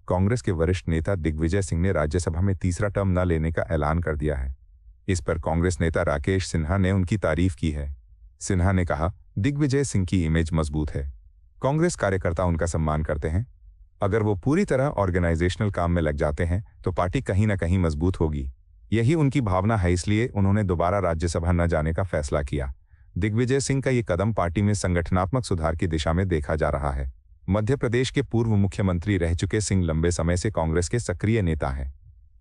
कांग्रेस के वरिष्ठ नेता दिग्विजय सिंह ने राज्यसभा में तीसरा टर्म न लेने का ऐलान कर दिया है। इस पर कांग्रेस नेता राकेश सिन्हा ने उनकी तारीफ की है। सिन्हा ने कहा, दिग्विजय सिंह की इमेज मजबूत है। कांग्रेस कार्यकर्ता उनका सम्मान करते हैं। अगर वो पूरी तरह ऑर्गेनाइजेशनल काम में लग जाते हैं तो पार्टी कहीं ना कहीं मजबूत होगी। यही उनकी भावना है, इसलिए उन्होंने दोबारा राज्यसभा न जाने का फैसला किया। दिग्विजय सिंह का ये कदम पार्टी में संगठनात्मक सुधार की दिशा में देखा जा रहा है। मध्य प्रदेश के पूर्व मुख्यमंत्री रह चुके सिंह लंबे समय से कांग्रेस के सक्रिय नेता हैं।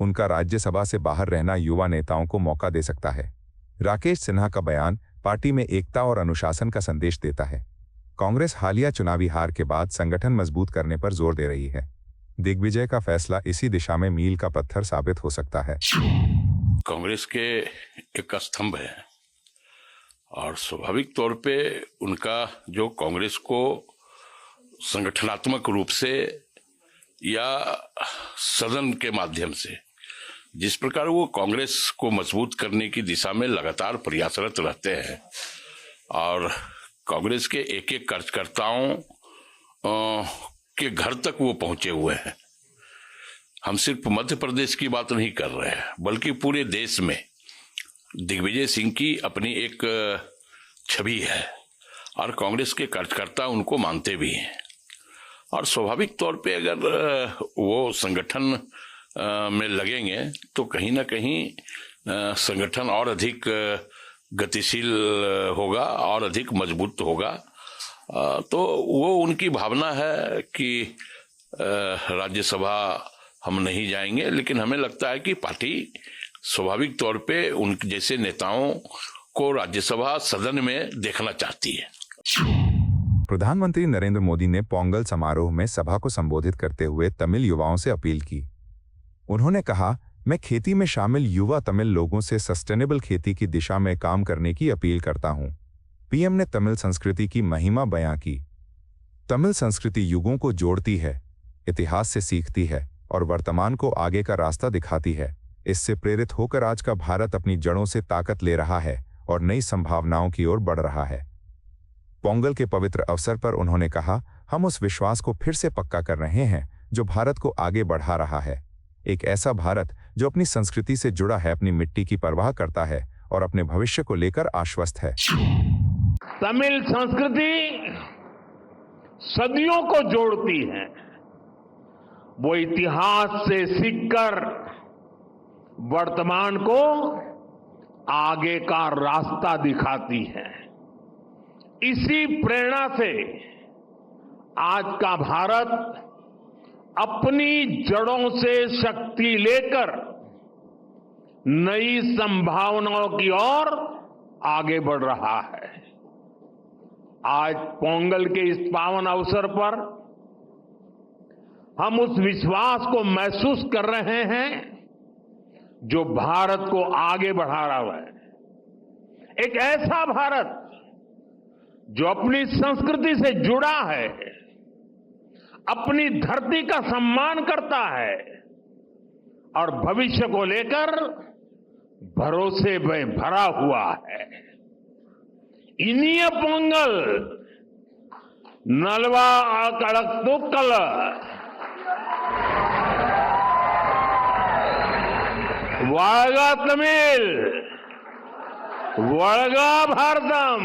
उनका राज्यसभा से बाहर रहना युवा नेताओं को मौका दे सकता है। राकेश सिन्हा का बयान पार्टी में एकता और अनुशासन का संदेश देता है। कांग्रेस हालिया चुनावी हार के बाद संगठन मजबूत करने पर जोर दे रही है। दिग्विजय का फैसला इसी दिशा में मील का पत्थर साबित हो सकता है। कांग्रेस के एक स्तंभ है और स्वाभाविक तौर पे उनका जो कांग्रेस को संगठनात्मक रूप से या सदन के माध्यम से जिस प्रकार वो कांग्रेस को मजबूत करने की दिशा में लगातार प्रयासरत रहते हैं और कांग्रेस के एक एक कार्यकर्ताओं के घर तक वो पहुंचे हुए हैं। हम सिर्फ मध्य प्रदेश की बात नहीं कर रहे हैं बल्कि पूरे देश में दिग्विजय सिंह की अपनी एक छवि है और कांग्रेस के कार्यकर्ता उनको मानते भी हैं। और स्वाभाविक तौर पे अगर वो संगठन में लगेंगे तो कहीं ना कहीं संगठन और अधिक गतिशील होगा और अधिक मजबूत होगा। तो वो उनकी भावना है कि राज्यसभा हम नहीं जाएंगे, लेकिन हमें लगता है कि पार्टी स्वाभाविक तौर पे उन जैसे नेताओं को राज्यसभा सदन में देखना चाहती है। प्रधानमंत्री नरेंद्र मोदी ने पोंगल समारोह में सभा को संबोधित करते हुए तमिल युवाओं से अपील की। उन्होंने कहा, मैं खेती में शामिल युवा तमिल लोगों से सस्टेनेबल खेती की दिशा में काम करने की अपील करता हूं। पीएम ने तमिल संस्कृति की महिमा बयां की। तमिल संस्कृति युगों को जोड़ती है, इतिहास से सीखती है और वर्तमान को आगे का रास्ता दिखाती है। इससे प्रेरित होकर आज का भारत अपनी जड़ों से ताकत ले रहा है और नई संभावनाओं की ओर बढ़ रहा है। पोंगल के पवित्र अवसर पर उन्होंने कहा, हम उस विश्वास को फिर से पक्का कर रहे हैं जो भारत को आगे बढ़ा रहा है। एक ऐसा भारत जो अपनी संस्कृति से जुड़ा है, अपनी मिट्टी की परवाह करता है और अपने भविष्य को लेकर आश्वस्त है। तमिल संस्कृति सदियों को जोड़ती है। वो इतिहास से सीखकर वर्तमान को आगे का रास्ता दिखाती है। इसी प्रेरणा से आज का भारत अपनी जड़ों से शक्ति लेकर नई संभावनाओं की ओर आगे बढ़ रहा है। आज पोंगल के इस पावन अवसर पर हम उस विश्वास को महसूस कर रहे हैं जो भारत को आगे बढ़ा रहा है। एक ऐसा भारत जो अपनी संस्कृति से जुड़ा है, अपनी धरती का सम्मान करता है और भविष्य को लेकर भरोसे में भरा हुआ है। इनिय पोंगल नलवा कड़कतुक्कल वागा तमिल वड़गा भारतम।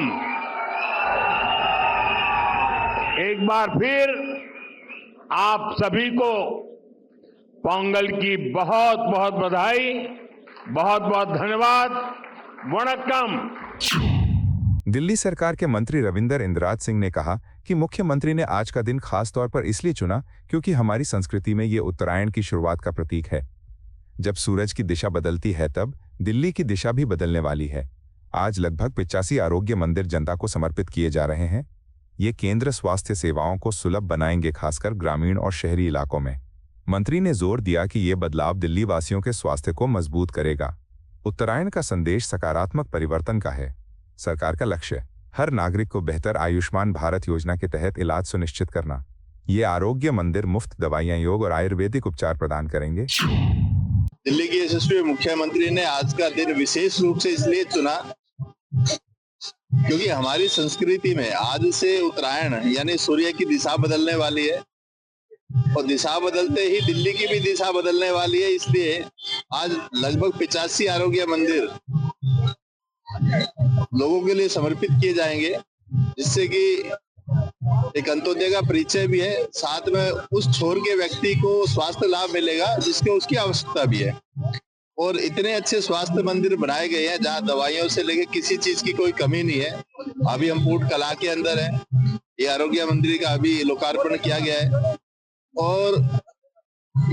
एक बार फिर आप सभी को पोंगल की बहुत बहुत बधाई, बहुत बहुत धन्यवाद। वणक्कम। दिल्ली सरकार के मंत्री रविंदर इंद्राज सिंह ने कहा कि मुख्यमंत्री ने आज का दिन खास तौर पर इसलिए चुना क्योंकि हमारी संस्कृति में ये उत्तरायण की शुरुआत का प्रतीक है। जब सूरज की दिशा बदलती है तब दिल्ली की दिशा भी बदलने वाली है। आज लगभग 85 आरोग्य मंदिर जनता को समर्पित किए जा रहे हैं। ये केंद्र स्वास्थ्य सेवाओं को सुलभ बनाएंगे, खासकर ग्रामीण और शहरी इलाकों में। मंत्री ने जोर दिया कि ये बदलाव दिल्ली वासियों के स्वास्थ्य को मजबूत करेगा। उत्तरायण का संदेश सकारात्मक परिवर्तन का है। सरकार का लक्ष्य हर नागरिक को बेहतर आयुष्मान भारत योजना के तहत इलाज सुनिश्चित करना। ये आरोग्य मंदिर मुफ्त दवाइयां, योग और आयुर्वेदिक उपचार प्रदान करेंगे। दिल्ली के यशस्वी मुख्यमंत्री ने आज का दिन विशेष रूप से इसलिए चुना क्योंकि हमारी संस्कृति में आज से उत्तरायण यानी सूर्य की दिशा बदलने वाली है और दिशा बदलते ही दिल्ली की भी दिशा बदलने वाली है। इसलिए आज लगभग 85 आरोग्य मंदिर लोगों के लिए समर्पित किए जाएंगे, जिससे कि एक अंत्योदय का परिचय भी है, साथ में उस छोर के व्यक्ति को स्वास्थ्य लाभ मिलेगा जिसको उसकी आवश्यकता भी है। और इतने अच्छे स्वास्थ्य मंदिर बनाए गए हैं जहां दवाइयों से लेके किसी चीज की कोई कमी नहीं है। अभी हम फूड कला के अंदर है, ये आरोग्य मंदिर का अभी लोकार्पण किया गया है और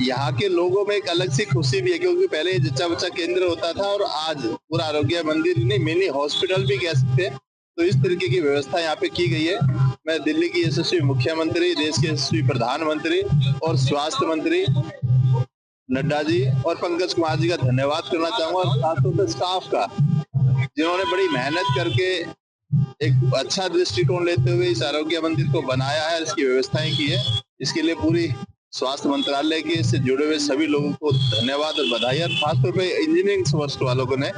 यहाँ के लोगों में एक अलग सी खुशी भी है, क्योंकि पहले ये जच्चा बच्चा केंद्र होता था और आज पूरा आरोग्य मंदिर नहीं मिनी हॉस्पिटल भी कह सकते हैं। तो इस तरीके की व्यवस्था यहाँ पे की गई है। मैं दिल्ली की यशस्वी मुख्यमंत्री, देश के यशस्वी प्रधानमंत्री और स्वास्थ्य मंत्री नड्डा जी और पंकज कुमार जी का धन्यवाद करना चाहूंगा और खासतौर से स्टाफ का, जिन्होंने बड़ी मेहनत करके एक अच्छा दृष्टिकोण लेते हुए इस आरोग्य मंदिर को बनाया है, इसकी व्यवस्थाएं की है। इसके लिए पूरी स्वास्थ्य मंत्रालय के से जुड़े हुए सभी लोगों को धन्यवाद और बधाई, और खासतौर पे इंजीनियरिंग वर्ष वालों को ने,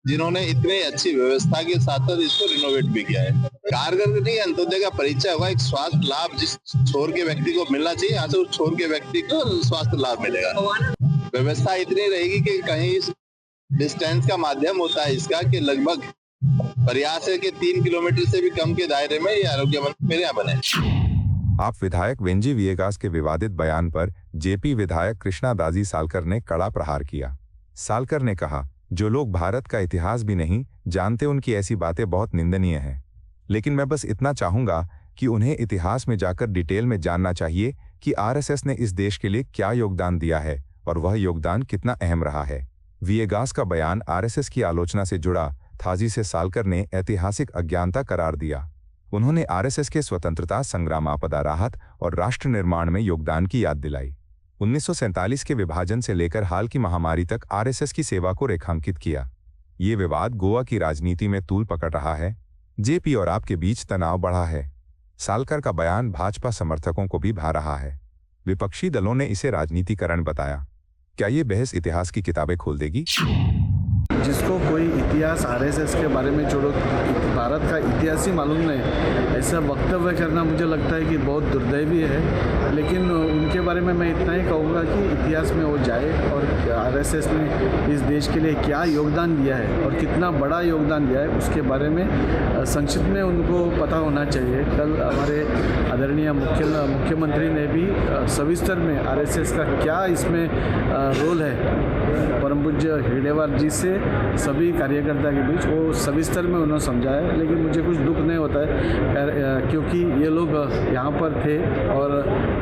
जिन्होंने इतने अच्छी व्यवस्था के साथ साथ इसको रिनोवेट भी किया है। कारगर नहीं, अंत्योदय का परिचय होगा, एक स्वास्थ्य लाभ जिस छोर के व्यक्ति को मिलना चाहिए, यहाँ से उस छोर के व्यक्ति को स्वास्थ्य लाभ मिलेगा। व्यवस्था इतनी रहेगी कि कहीं डिस्टेंस का माध्यम होता है इसका कि लगभग प्रयास है कि 3 किलोमीटर से भी कम के दायरे में ये आरोग्य मंदिर मेरे यहाँ बने। आप विधायक वेंजी विएगास के विवादित बयान पर जेपी विधायक कृष्णा दाजी सालकर ने कड़ा प्रहार किया। सालकर ने कहा, जो लोग भारत का इतिहास भी नहीं जानते उनकी ऐसी बातें बहुत निंदनीय हैं, लेकिन मैं बस इतना चाहूंगा कि उन्हें इतिहास में जाकर डिटेल में जानना चाहिए कि आरएसएस ने इस देश के लिए क्या योगदान दिया है और वह योगदान कितना अहम रहा है। विएगास का बयान आरएसएस की आलोचना से जुड़ा था, जिसे सालकर ने ऐतिहासिक अज्ञानता करार दिया। उन्होंने आरएसएस के स्वतंत्रता संग्राम, आपदा राहत और राष्ट्र निर्माण में योगदान की याद दिलाई। 1947 के विभाजन से लेकर हाल की महामारी तक आरएसएस की सेवा को रेखांकित किया। ये विवाद गोवा की राजनीति में तूल पकड़ रहा है। जेपी और आपके बीच तनाव बढ़ा है। सालकर का बयान भाजपा समर्थकों को भी भा रहा है। विपक्षी दलों ने इसे राजनीतिकरण बताया। क्या ये बहस इतिहास की किताबें खोल देगी? जिसको कोई इतिहास आरएसएस के बारे में छोड़ो, भारत का इतिहास ही मालूम नहीं, ऐसा वक्तव्य करना मुझे लगता है कि बहुत दुर्दैवी है। लेकिन उनके बारे में मैं इतना ही कहूँगा कि इतिहास में वो जाए और आरएसएस ने इस देश के लिए क्या योगदान दिया है और कितना बड़ा योगदान दिया है उसके बारे में संक्षिप्त में उनको पता होना चाहिए। कल हमारे आदरणीय मुख्यमंत्री ने भी सविस्तर में आरएसएस का क्या इसमें रोल है, परम पूज्य हेडेवार जी से सभी कार्यकर्ता के बीच वो सविस्तर में उन्होंने समझाया। लेकिन मुझे कुछ दुख नहीं होता है क्योंकि ये लोग यहाँ पर थे और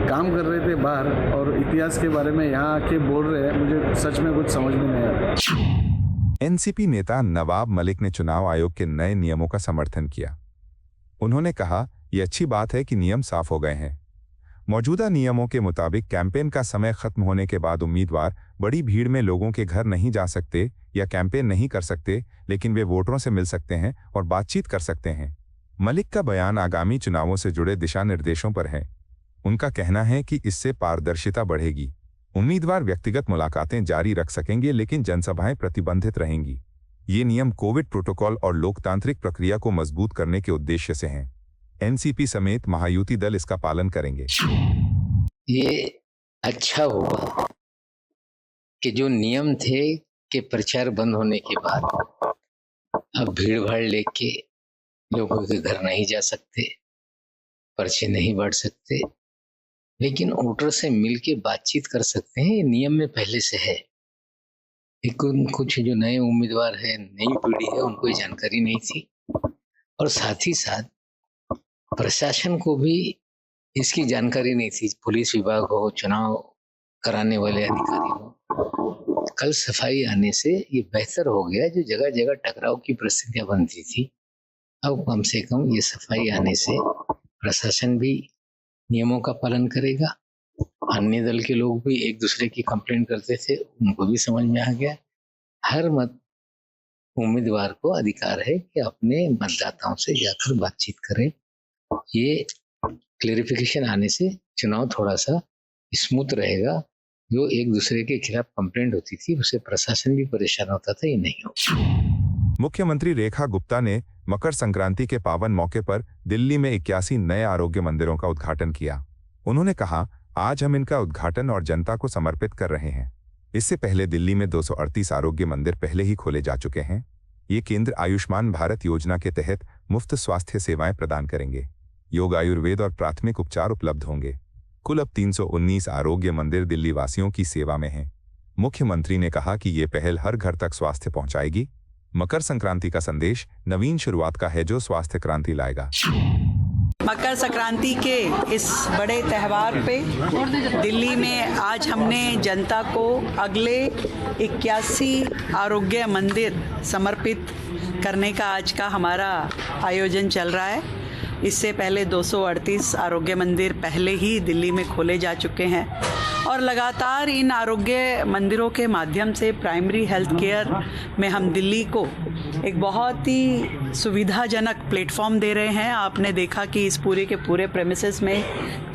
काम कर रहे थे बाहर, और इतिहास के बारे में यहाँ आके बोल रहे हैं, मुझे सच में कुछ समझ में नहीं आता। एनसीपी नेता नवाब मलिक ने चुनाव आयोग के नए नियमों का समर्थन किया। उन्होंने कहा, यह अच्छी बात है कि नियम साफ हो गए हैं। मौजूदा नियमों के मुताबिक कैंपेन का समय खत्म होने के बाद उम्मीदवार बड़ी भीड़ में लोगों के घर नहीं जा सकते या कैंपेन नहीं कर सकते, लेकिन वे वोटरों से मिल सकते हैं और बातचीत कर सकते हैं। मलिक का बयान आगामी चुनावों से जुड़े दिशा निर्देशों पर है। उनका कहना है कि इससे पारदर्शिता बढ़ेगी। उम्मीदवार व्यक्तिगत मुलाकातें जारी रख सकेंगे, लेकिन जनसभाएं प्रतिबंधित रहेंगी। ये नियम कोविड प्रोटोकॉल और लोकतांत्रिक प्रक्रिया को मजबूत करने के उद्देश्य से हैं। एनसीपी समेत महायुति दल इसका पालन करेंगे। ये अच्छा हुआ कि जो नियम थे कि प्रचार बंद होने के बाद अब भीड़ भाड़ लेके लोगों के घर नहीं जा सकते, पर्चे नहीं बांट सकते, लेकिन वोटर से मिलके बातचीत कर सकते हैं। ये नियम में पहले से है। लेकिन कुछ जो नए उम्मीदवार है, नई पीढ़ी है, उनको ये जानकारी नहीं थी, और साथ ही साथ प्रशासन को भी इसकी जानकारी नहीं थी। पुलिस विभाग हो, चुनाव कराने वाले अधिकारी हो, कल सफाई आने से ये बेहतर हो गया। जो जगह जगह टकराव की परिस्थितियां बनती थी, अब कम से कम ये सफाई आने से प्रशासन भी नियमों का पालन करेगा। अन्य दल के लोग भी एक दूसरे की कंप्लेंट करते थे, उनको भी समझ में आ गया। हर उम्मीदवार को अधिकार है कि अपने मतदाताओं से जाकर बातचीत करे। ये क्लेरिफिकेशन आने से चुनाव थोड़ा सा स्मूथ रहेगा। जो एक दूसरे के खिलाफ कंप्लेंट होती थी, उससे प्रशासन भी परेशान होता था, ये नहीं होगा। मुख्यमंत्री रेखा गुप्ता ने मकर संक्रांति के पावन मौके पर दिल्ली में 81 नए आरोग्य मंदिरों का उद्घाटन किया। उन्होंने कहा, आज हम इनका उद्घाटन और जनता को समर्पित कर रहे हैं। इससे पहले दिल्ली में 238 आरोग्य मंदिर पहले ही खोले जा चुके हैं। ये केंद्र आयुष्मान भारत योजना के तहत मुफ्त स्वास्थ्य सेवाएं प्रदान करेंगे। योग, आयुर्वेद और प्राथमिक उपचार उपलब्ध होंगे। कुल अब 319 आरोग्य मंदिर दिल्ली वासियों की सेवा में हैं। मुख्यमंत्री ने कहा कि ये पहल हर घर तक स्वास्थ्य पहुंचाएगी। मकर संक्रांति का संदेश नवीन शुरुआत का है जो स्वास्थ्य क्रांति लाएगा। मकर संक्रांति के इस बड़े त्यौहार पे दिल्ली में आज हमने जनता को अगले 81 आरोग्य मंदिर समर्पित करने का आज का हमारा आयोजन चल रहा है। इससे पहले 238 आरोग्य मंदिर पहले ही दिल्ली में खोले जा चुके हैं और लगातार इन आरोग्य मंदिरों के माध्यम से प्राइमरी हेल्थ केयर में हम दिल्ली को एक बहुत ही सुविधाजनक प्लेटफॉर्म दे रहे हैं। आपने देखा कि इस पूरे के पूरे प्रेमिसेस में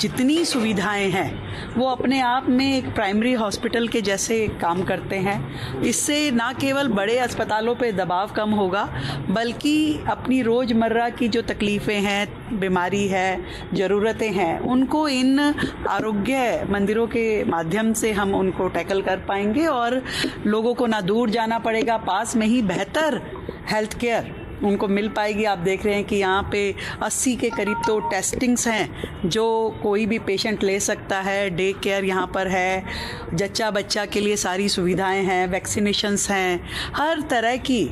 जितनी सुविधाएं हैं वो अपने आप में एक प्राइमरी हॉस्पिटल के जैसे काम करते हैं। इससे ना केवल बड़े अस्पतालों पे दबाव कम होगा बल्कि अपनी रोज़मर्रा की जो तकलीफ़ें हैं, बीमारी है, ज़रूरतें हैं, उनको इन आरोग्य मंदिरों के माध्यम से हम उनको टैकल कर पाएंगे और लोगों को ना दूर जाना पड़ेगा, पास में ही बेहतर हेल्थ केयर उनको मिल पाएगी। आप देख रहे हैं कि यहाँ पे 80 के करीब तो टेस्टिंग्स हैं जो कोई भी पेशेंट ले सकता है। डे केयर यहाँ पर है, जच्चा बच्चा के लिए सारी सुविधाएं हैं, वैक्सीनेशंस हैं, हर तरह की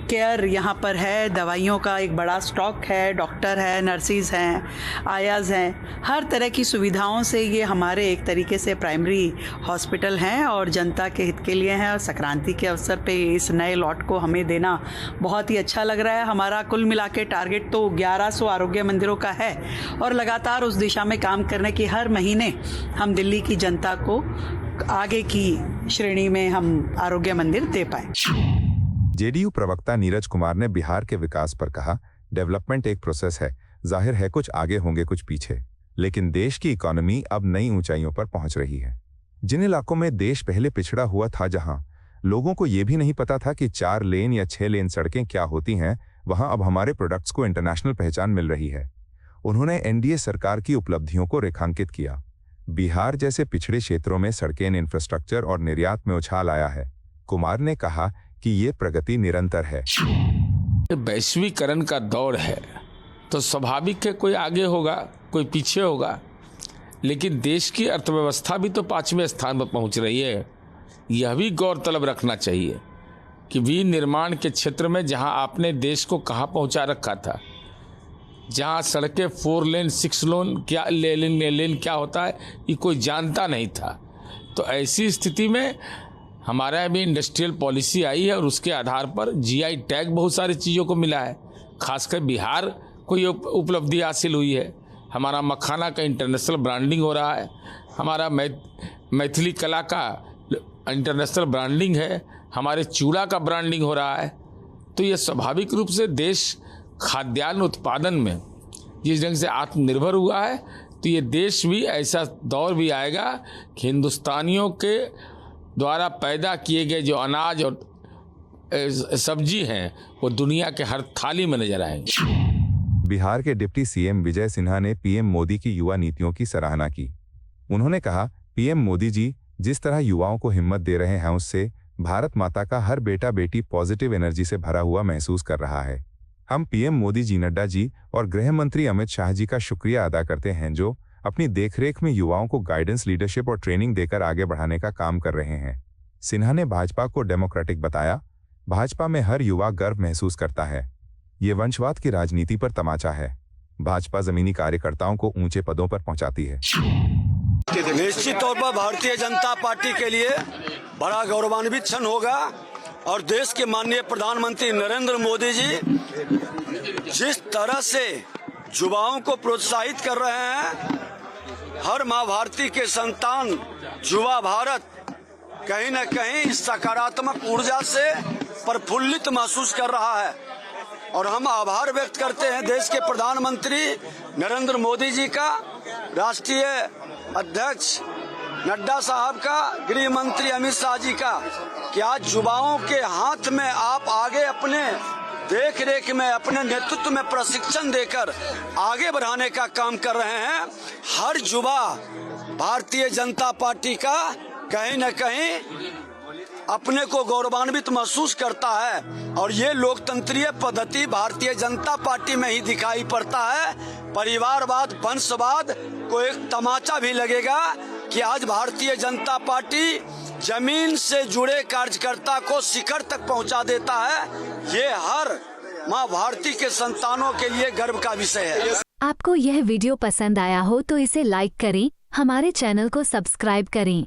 केयर यहाँ पर है। दवाइयों का एक बड़ा स्टॉक है, डॉक्टर है, नर्सिस हैं, आयाज़ हैं, हर तरह की सुविधाओं से ये हमारे एक तरीके से प्राइमरी हॉस्पिटल हैं और जनता के हित के लिए हैं। और संक्रांति के अवसर पे इस नए लॉट को हमें देना बहुत ही अच्छा लग रहा है। हमारा कुल मिला के टारगेट तो 1100 आरोग्य मंदिरों का है और लगातार उस दिशा में काम करने की हर महीने हम दिल्ली की जनता को आगे की श्रेणी में हम आरोग्य मंदिर दे पाएँ। जेडीयू प्रवक्ता नीरज कुमार ने बिहार के विकास पर कहा, डेवलपमेंट एक प्रोसेस है, जाहिर है कुछ आगे होंगे कुछ पीछे, लेकिन देश की इकोनॉमी अब नई ऊंचाइयों पर पहुंच रही है। जिन इलाकों में देश पहले पिछड़ा हुआ था, जहां लोगों को यह भी नहीं पता था कि 4 लेन या 6 लेन सड़कें क्या होती हैं, वहां अब हमारे प्रोडक्ट्स को इंटरनेशनल पहचान मिल रही है। उन्होंने एनडीए सरकार की उपलब्धियों को रेखांकित किया। बिहार जैसे पिछड़े क्षेत्रों में सड़कें, इंफ्रास्ट्रक्चर और निर्यात में उछाल आया है। कुमार ने कहा कि ये प्रगति निरंतर है। वैश्वीकरण का दौर है तो स्वाभाविक है कोई आगे होगा कोई पीछे होगा, लेकिन देश की अर्थव्यवस्था भी तो 5वें स्थान पर पहुंच रही है। यह भी गौरतलब रखना चाहिए कि विनिर्माण के क्षेत्र में जहां आपने देश को कहां पहुंचा रखा था, जहां सड़कें 4 लेन 6 लेन क्या होता है ये कोई जानता नहीं था। तो ऐसी स्थिति में हमारा अभी इंडस्ट्रियल पॉलिसी आई है और उसके आधार पर जीआई टैग बहुत सारी चीज़ों को मिला है। खासकर बिहार को ये उपलब्धि हासिल हुई है। हमारा मखाना का इंटरनेशनल ब्रांडिंग हो रहा है, हमारा मैथिली कला का इंटरनेशनल ब्रांडिंग है, हमारे चूड़ा का ब्रांडिंग हो रहा है। तो ये स्वाभाविक रूप से देश खाद्यान्न उत्पादन में जिस ढंग से आत्मनिर्भर हुआ है, तो ये देश भी ऐसा दौर भी आएगा कि हिंदुस्तानियों के द्वारा पैदा किए गए जो अनाज और सब्जी हैं वो दुनिया के हर थाली में नजर आएंगे। बिहार के डिप्टी सीएम विजय सिन्हा ने पीएम मोदी की युवा नीतियों की सराहना की। उन्होंने कहा, पीएम मोदी जी जिस तरह युवाओं को हिम्मत दे रहे हैं, उससे भारत माता का हर बेटा बेटी पॉजिटिव एनर्जी से भरा हुआ महसूस कर रहा है। हम पीएम मोदी जी, नड्डा जी और गृह मंत्री अमित शाह जी का शुक्रिया अदा करते हैं जो अपनी देखरेख में युवाओं को गाइडेंस, लीडरशिप और ट्रेनिंग देकर आगे बढ़ाने का काम कर रहे हैं। सिन्हा ने भाजपा को डेमोक्रेटिक बताया। भाजपा में हर युवा गर्व महसूस करता है। ये वंशवाद की राजनीति पर तमाचा है। भाजपा जमीनी कार्यकर्ताओं को ऊंचे पदों पर पहुंचाती है। निश्चित तौर पर भारतीय जनता पार्टी के लिए बड़ा गौरवान्वित क्षण होगा और देश के माननीय प्रधानमंत्री नरेंद्र मोदी जी जिस तरह से युवाओं को प्रोत्साहित कर रहे हैं, हर माँ भारती के संतान युवा भारत कहीं न कहीं सकारात्मक ऊर्जा से प्रफुल्लित महसूस कर रहा है और हम आभार व्यक्त करते हैं देश के प्रधानमंत्री नरेंद्र मोदी जी का, राष्ट्रीय अध्यक्ष नड्डा साहब का, गृह मंत्री अमित शाह जी का कि आज युवाओं के हाथ में आप आगे अपने देख रेख में, अपने नेतृत्व में प्रशिक्षण देकर आगे बढ़ाने का काम कर रहे हैं। हर युवा भारतीय जनता पार्टी का कहीं न कहीं अपने को गौरवान्वित महसूस करता है और ये लोकतंत्रीय पद्धति भारतीय जनता पार्टी में ही दिखाई पड़ता है। परिवारवाद, वंशवाद को एक तमाचा भी लगेगा कि आज भारतीय जनता पार्टी जमीन से जुड़े कार्यकर्ता को शिखर तक पहुंचा देता है। ये हर मां भारती के संतानों के लिए गर्व का विषय है। आपको यह वीडियो पसंद आया हो तो इसे लाइक करें, हमारे चैनल को सब्सक्राइब करें।